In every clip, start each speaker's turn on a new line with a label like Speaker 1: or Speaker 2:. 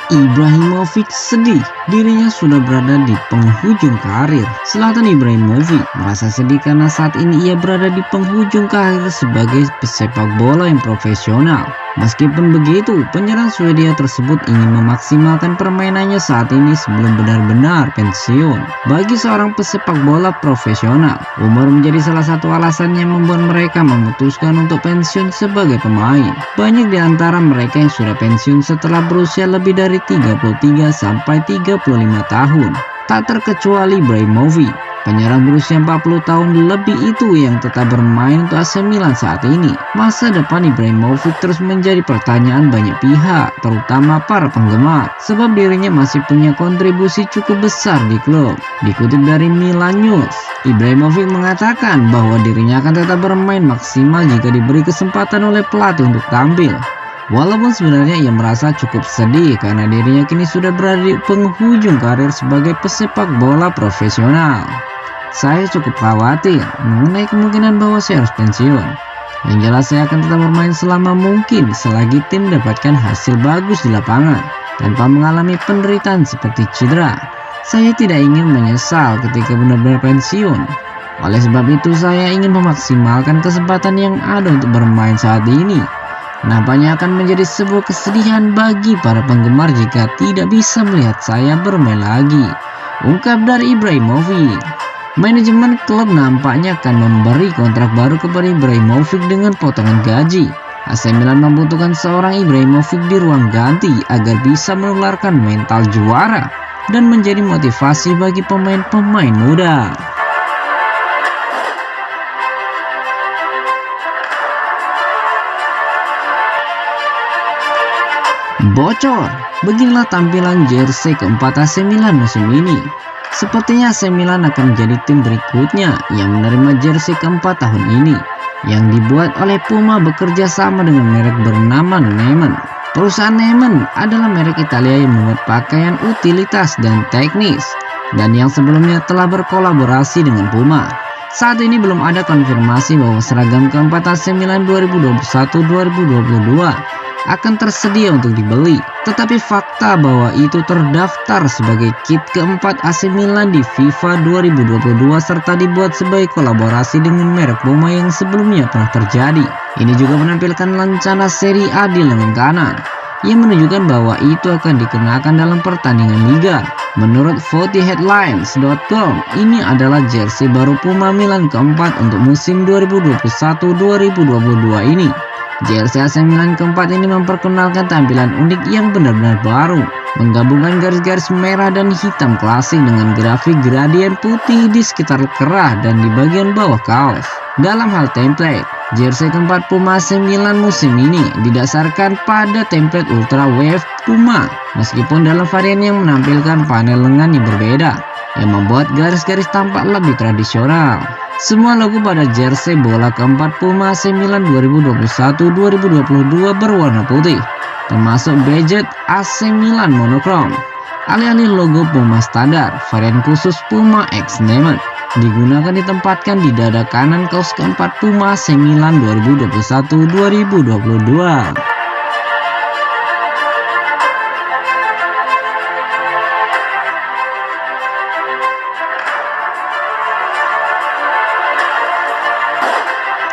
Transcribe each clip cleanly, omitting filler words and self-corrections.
Speaker 1: Ibrahimovic sedih, dirinya sudah berada di penghujung karir. Zlatan Ibrahimovic merasa sedih karena saat ini ia berada di penghujung karir sebagai pesepak bola yang profesional. Meskipun begitu, penyerang Swedia tersebut ingin memaksimalkan permainannya saat ini sebelum benar-benar pensiun. Bagi seorang pesepak bola profesional, umur menjadi salah satu alasan yang membuat mereka memutuskan untuk pensiun sebagai pemain. Banyak di antara mereka yang sudah pensiun setelah berusia lebih dari 33 sampai 35 tahun. Tak terkecuali Ibrahimovic, penyerang berusia 40 tahun lebih itu yang tetap bermain untuk AC Milan saat ini. Masa depan Ibrahimovic terus menjadi pertanyaan banyak pihak, terutama para penggemar, sebab dirinya masih punya kontribusi cukup besar di klub. Dikutip dari Milan News, Ibrahimovic mengatakan bahwa dirinya akan tetap bermain maksimal jika diberi kesempatan oleh pelatih untuk tampil. Walaupun sebenarnya ia merasa cukup sedih karena dirinya kini sudah berada di penghujung karir sebagai pesepak bola profesional. Saya cukup khawatir mengenai kemungkinan bahwa saya harus pensiun. Yang jelas saya akan tetap bermain selama mungkin selagi tim mendapatkan hasil bagus di lapangan tanpa mengalami penderitaan seperti cedera. Saya tidak ingin menyesal ketika benar-benar pensiun. Oleh sebab itu saya ingin memaksimalkan kesempatan yang ada untuk bermain saat ini. Nampaknya akan menjadi sebuah kesedihan bagi para penggemar jika tidak bisa melihat saya bermain lagi, ungkap dari Ibrahimovic. Manajemen klub nampaknya akan memberi kontrak baru kepada Ibrahimovic dengan potongan gaji. AC Milan membutuhkan seorang Ibrahimovic di ruang ganti agar bisa menularkan mental juara dan menjadi motivasi bagi pemain-pemain muda. Bocor, beginilah tampilan jersey keempat AC Milan musim ini. Sepertinya AC Milan akan menjadi tim berikutnya yang menerima jersey keempat tahun ini, yang dibuat oleh Puma bekerja sama dengan merek bernama Neiman. Perusahaan Neiman adalah merek Italia yang membuat pakaian utilitas dan teknis, dan yang sebelumnya telah berkolaborasi dengan Puma. Saat ini belum ada konfirmasi bahwa seragam keempat AC Milan 2021-2022 akan tersedia untuk dibeli, tetapi fakta bahwa itu terdaftar sebagai kit keempat AC Milan di FIFA 2022 serta dibuat sebagai kolaborasi dengan merek Puma yang sebelumnya pernah terjadi. Ini juga menampilkan lancana Serie A di lengan kanan yang menunjukkan bahwa itu akan dikenakan dalam pertandingan liga. Menurut VotiHeadlines.com, ini adalah jersey baru Puma Milan keempat untuk musim 2021-2022 ini. Jersey AC Milan keempat ini memperkenalkan tampilan unik yang benar-benar baru, menggabungkan garis-garis merah dan hitam klasik dengan grafik gradien putih di sekitar kerah dan di bagian bawah kaos. Dalam hal template, jersey keempat Puma AC Milan musim ini didasarkan pada template Ultra Wave Puma, meskipun dalam varian yang menampilkan panel lengan yang berbeda, yang membuat garis-garis tampak lebih tradisional. Semua logo pada jersey bola keempat Puma AC Milan 2021-2022 berwarna putih, termasuk badge AC Milan monokrom. Alih-alih logo Puma standar, varian khusus Puma X Neiman digunakan ditempatkan di dada kanan kaos keempat Puma AC Milan 2021-2022.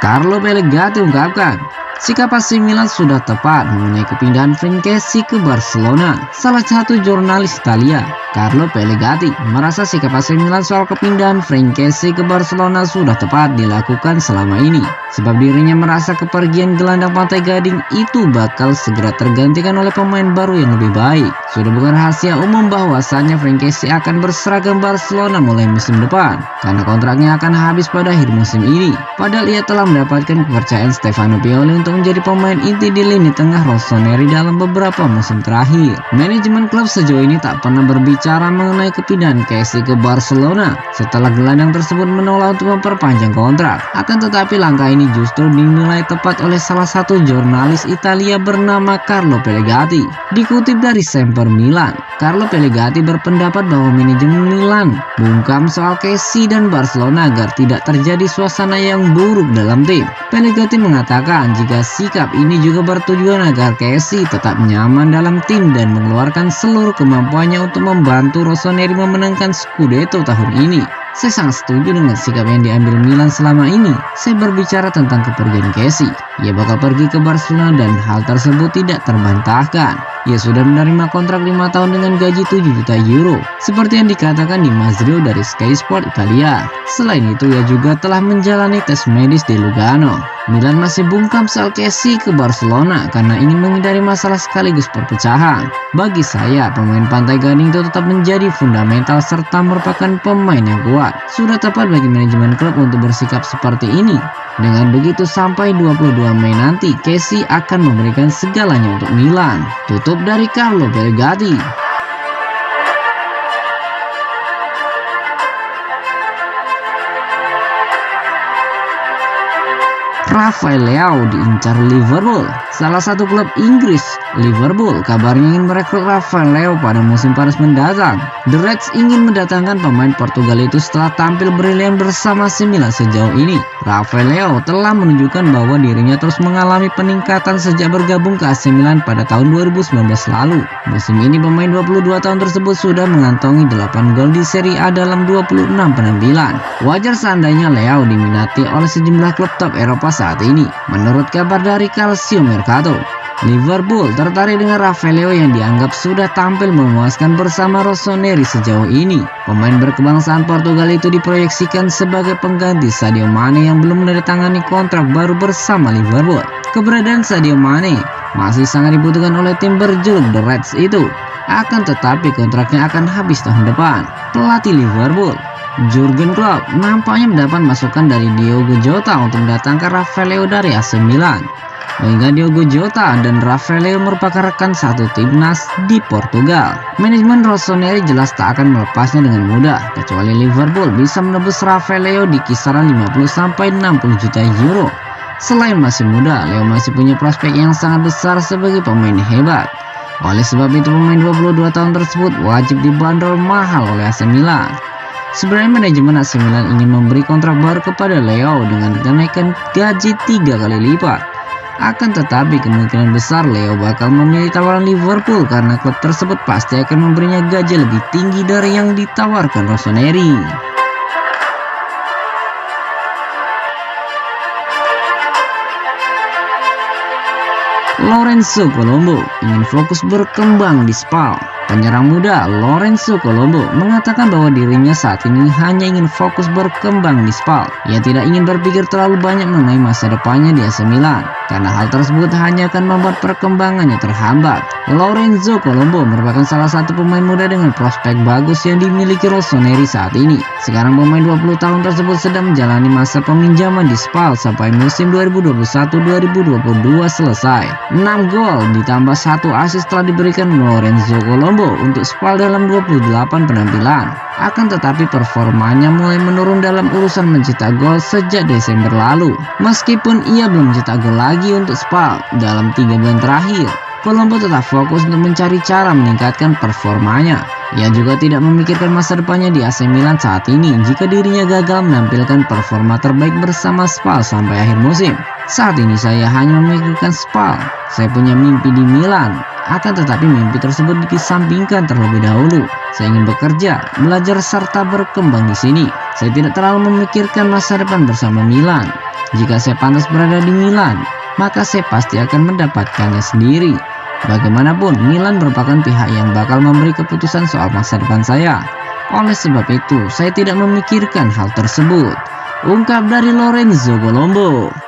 Speaker 1: Carlo Pellegatti ungkapkan, sikap AC Milan sudah tepat mengenai kepindahan Frankesi ke Barcelona. Salah satu jurnalis Italia, Carlo Pellegatti, merasa sikap AC Milan soal kepindahan Frankesi ke Barcelona sudah tepat dilakukan selama ini, sebab dirinya merasa kepergian gelandang Pantai Gading itu bakal segera tergantikan oleh pemain baru yang lebih baik. Sudah bukan rahasia umum bahwasannya Frankesi akan berseragam Barcelona mulai musim depan, karena kontraknya akan habis pada akhir musim ini. Padahal ia telah mendapatkan kepercayaan Stefano Pioli untuk menjadi pemain inti di lini tengah rossoneri dalam beberapa musim terakhir. Manajemen klub sejauh ini tak pernah berbicara mengenai kepindahan Kessie ke Barcelona setelah gelandang tersebut menolak untuk memperpanjang kontrak. Akan tetapi langkah ini justru dinilai tepat oleh salah satu jurnalis Italia bernama Carlo Pellegatti. Dikutip dari Semper Milan, Carlo Pellegatti berpendapat bahwa manajemen Milan bungkam soal Kessie dan Barcelona agar tidak terjadi suasana yang buruk dalam tim. Pellegatti mengatakan jika sikap ini juga bertujuan agar Kessie tetap nyaman dalam tim dan mengeluarkan seluruh kemampuannya untuk membantu rossoneri memenangkan Scudetto tahun ini. Saya sangat setuju dengan sikap yang diambil Milan selama ini. Saya berbicara tentang kepergian Kessie. Ia bakal pergi ke Barcelona dan hal tersebut tidak terbantahkan. Ia sudah menerima kontrak 5 tahun dengan gaji 7 juta euro, seperti yang dikatakan di Mazzrio dari Sky Sport Italia. Selain itu, ia juga telah menjalani tes medis di Lugano. Milan masih bungkam soal Kessie ke Barcelona karena ingin menghindari masalah sekaligus perpecahan. Bagi saya, pemain Pantai Gading itu tetap menjadi fundamental serta merupakan pemain yang kuat. Sudah tepat bagi manajemen klub untuk bersikap seperti ini. Dengan begitu sampai 22 Mei nanti, Kessie akan memberikan segalanya untuk Milan. Tutup dari Carlo Pellegatti. Rafael Leao diincar Liverpool. Salah satu klub Inggris, Liverpool, kabarnya ingin merekrut Rafael Leao pada musim panas mendatang. The Reds ingin mendatangkan pemain Portugal itu setelah tampil brilian bersama AC Milan sejauh ini. Rafael Leao telah menunjukkan bahwa dirinya terus mengalami peningkatan sejak bergabung ke AC Milan pada tahun 2019 lalu. Musim ini pemain 22 tahun tersebut sudah mengantongi 8 gol di Serie A dalam 26 penampilan. Wajar seandainya Leao diminati oleh sejumlah klub top Eropa saat ini. Menurut kabar dari Calcio Mercato, Liverpool tertarik dengan Rafael Leao yang dianggap sudah tampil memuaskan bersama rossoneri sejauh ini. Pemain berkebangsaan Portugal itu diproyeksikan sebagai pengganti Sadio Mane yang belum menandatangani kontrak baru bersama Liverpool. Keberadaan Sadio Mane masih sangat dibutuhkan oleh tim berjuluk The Reds itu. Akan tetapi kontraknya akan habis tahun depan. Pelatih Liverpool Jurgen Klopp nampaknya mendapat masukan dari Diogo Jota untuk mendatangkan Rafael Leao dari AC Milan. Mengingat Diogo Jota dan Rafael Leao merupakan rekan satu timnas di Portugal, manajemen rossoneri jelas tak akan melepasnya dengan mudah, kecuali Liverpool bisa menebus Rafael Leao di kisaran 50-60 juta euro. Selain masih muda, Leao masih punya prospek yang sangat besar sebagai pemain hebat. Oleh sebab itu, pemain 22 tahun tersebut wajib dibanderol mahal oleh AC Milan. Sebenarnya manajemen AC Milan ingin memberi kontrak baru kepada Leao dengan kenaikan gaji 3 kali lipat. Akan tetapi kemungkinan besar Leao bakal memilih tawaran Liverpool karena klub tersebut pasti akan memberinya gaji lebih tinggi dari yang ditawarkan rossoneri. Lorenzo Colombo ingin fokus berkembang di Spal. Penyerang muda Lorenzo Colombo mengatakan bahwa dirinya saat ini hanya ingin fokus berkembang di Spal. Ia tidak ingin berpikir terlalu banyak mengenai masa depannya di AC Milan, karena hal tersebut hanya akan membuat perkembangannya terhambat. Lorenzo Colombo merupakan salah satu pemain muda dengan prospek bagus yang dimiliki rossoneri saat ini. Sekarang pemain 20 tahun tersebut sedang menjalani masa peminjaman di Spal sampai musim 2021-2022 selesai. 6 gol ditambah 1 assist telah diberikan Lorenzo Colombo untuk Spal dalam 28 penampilan. Akan tetapi performanya mulai menurun dalam urusan mencetak gol sejak Desember lalu. Meskipun ia belum mencetak gol lagi untuk Spal dalam 3 bulan terakhir, Colombo tetap fokus untuk mencari cara meningkatkan performanya. Ia juga tidak memikirkan masa depannya di AC Milan saat ini jika dirinya gagal menampilkan performa terbaik bersama Spal sampai akhir musim. Saat ini saya hanya memikirkan Spal. Saya punya mimpi di Milan. Akan tetapi mimpi tersebut dikesampingkan terlebih dahulu. Saya ingin bekerja, belajar serta berkembang di sini. Saya tidak terlalu memikirkan masa depan bersama Milan. Jika saya pantas berada di Milan, maka saya pasti akan mendapatkannya sendiri. Bagaimanapun, Milan merupakan pihak yang bakal memberi keputusan soal masa depan saya. Oleh sebab itu, saya tidak memikirkan hal tersebut. Ungkap dari Lorenzo Colombo.